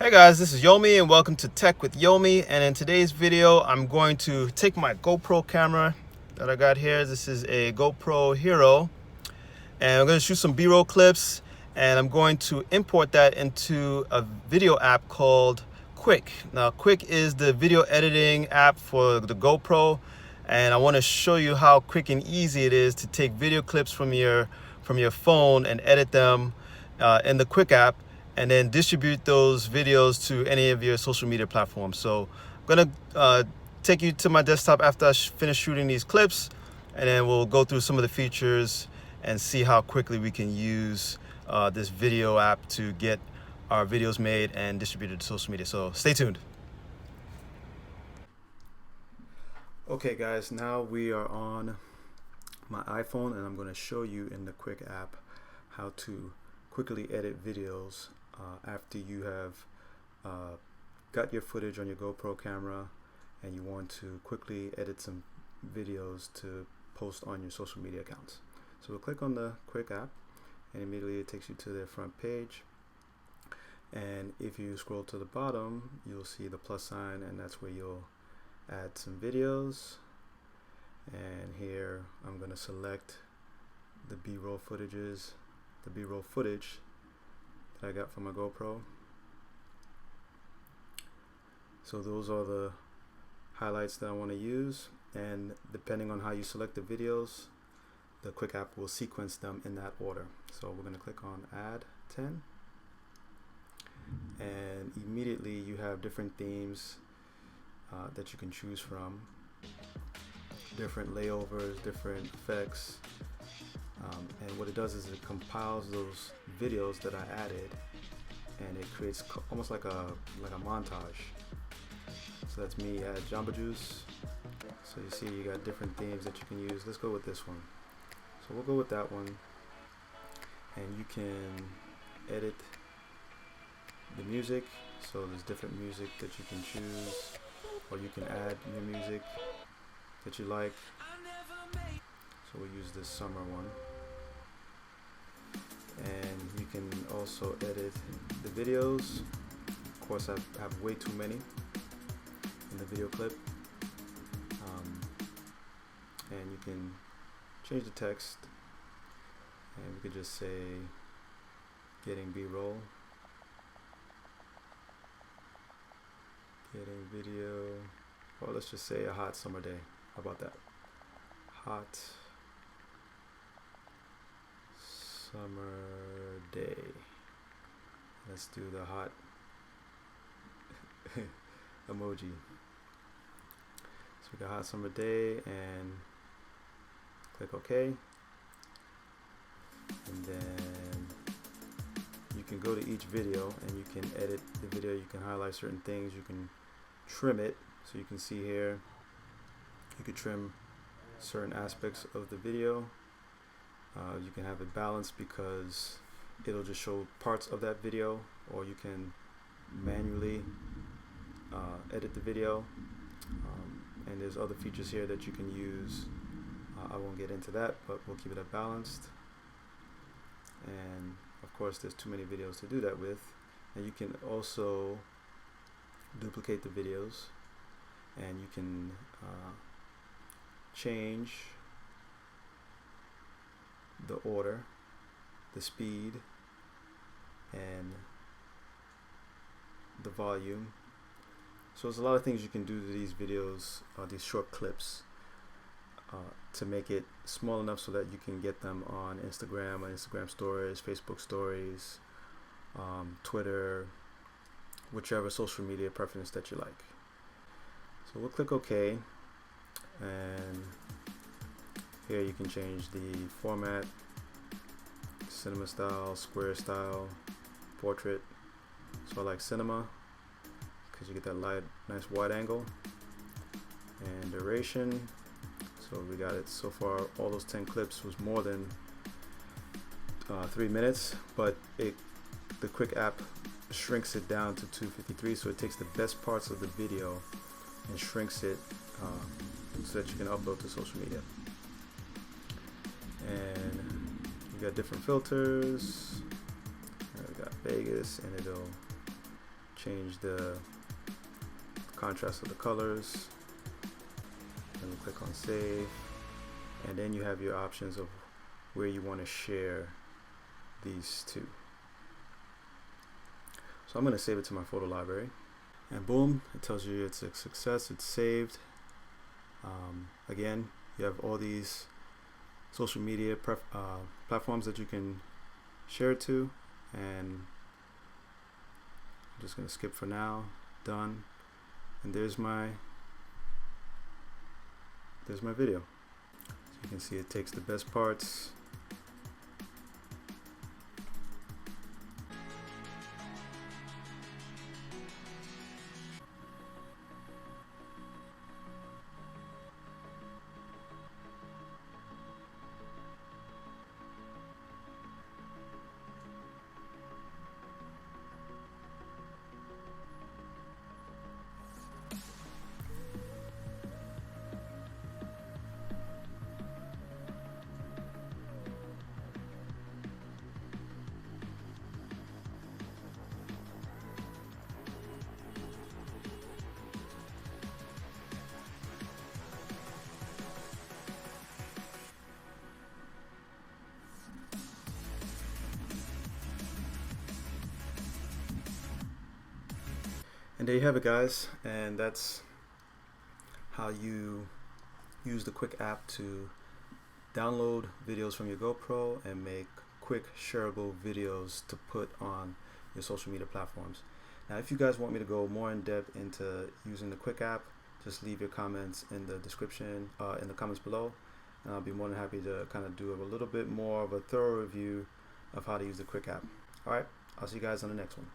Hey guys, this is Yomi and welcome to Tech with Yomi. And in today's video, I'm going to take my GoPro camera that I got here. This is a GoPro Hero, and I'm going to shoot some B-roll clips, and I'm going to import that into a video app called Quik. Now, Quik is the video editing app for the GoPro, and I want to show you how quick and easy it is to take video clips from your phone and edit them in the Quik app, and then distribute those videos to any of your social media platforms. So I'm gonna take you to my desktop after I finish shooting these clips, and then we'll go through some of the features and see how quickly we can use this video app to get our videos made and distributed to social media. So stay tuned. Okay guys, now we are on my iPhone, and I'm going to show you in the Quik app how to quickly edit videos after you have got your footage on your GoPro camera and you want to quickly edit some videos to post on your social media accounts. So we'll click on the Quik app, and immediately it takes you to their front page. And if you scroll to the bottom, you'll see the plus sign, and that's where you'll add some videos. And here I'm going to select the B-roll footage that I got from my GoPro. So those are the highlights that I want to use, and depending on how you select the videos, the Quik app will sequence them in that order. So we're going to click on add 10, and immediately you have different themes that you can choose from, different layovers, different effects. And what it does is it compiles those videos that I added, and it creates almost like a montage. So that's me at Jamba Juice. So you see you got different themes that you can use. Let's go with this one. So we'll go with that one, and you can edit the music. So there's different music that you can choose, or you can add new music that you like. So we'll use this summer one. And you can also edit the videos. Of course, I have way too many in the video clip. And you can change the text, and we could just say getting B-roll, getting video, or let's just say a hot summer day. How about that? Hot summer day. Let's do the hot emoji. So we got hot summer day, and click OK. And then you can go to each video and you can edit the video. You can highlight certain things. You can trim it. So you can see here, you can trim certain aspects of the video. You can have it balanced because it'll just show parts of that video, or you can manually edit the video. And there's other features here that you can use. I won't get into that, but we'll keep it at balanced. And of course, there's too many videos to do that with. And you can also duplicate the videos, and you can change the order, the speed, and the volume. So there's a lot of things you can do to these videos, these short clips, to make it small enough so that you can get them on Instagram, stories, Facebook stories, Twitter, whichever social media preference that you like. So we'll click OK, and here you can change the format: cinema style, square style, portrait. So I like cinema because you get that nice wide angle. And duration. So we got it so far. All those 10 clips was more than 3 minutes, but the Quik app shrinks it down to 253. So it takes the best parts of the video and shrinks it so that you can upload to social media. And we got different filters. We got Vegas, and it'll change the contrast of the colors, and we click on save, and then you have your options of where you want to share these to. So I'm going to save it to my photo library, and boom, it tells you it's a success, it's saved. Again, you have all these social media platforms that you can share it to, and I'm just going to skip for now. Done. And there's my video. So you can see it takes the best parts, and there you have it, guys. And that's how you use the Quik app to download videos from your GoPro and make quick shareable videos to put on your social media platforms. Now, if you guys want me to go more in depth into using the Quik app, just leave your comments in the description, in the comments below, and I'll be more than happy to kind of do a little bit more of a thorough review of how to use the Quik app. All right, I'll see you guys on the next one.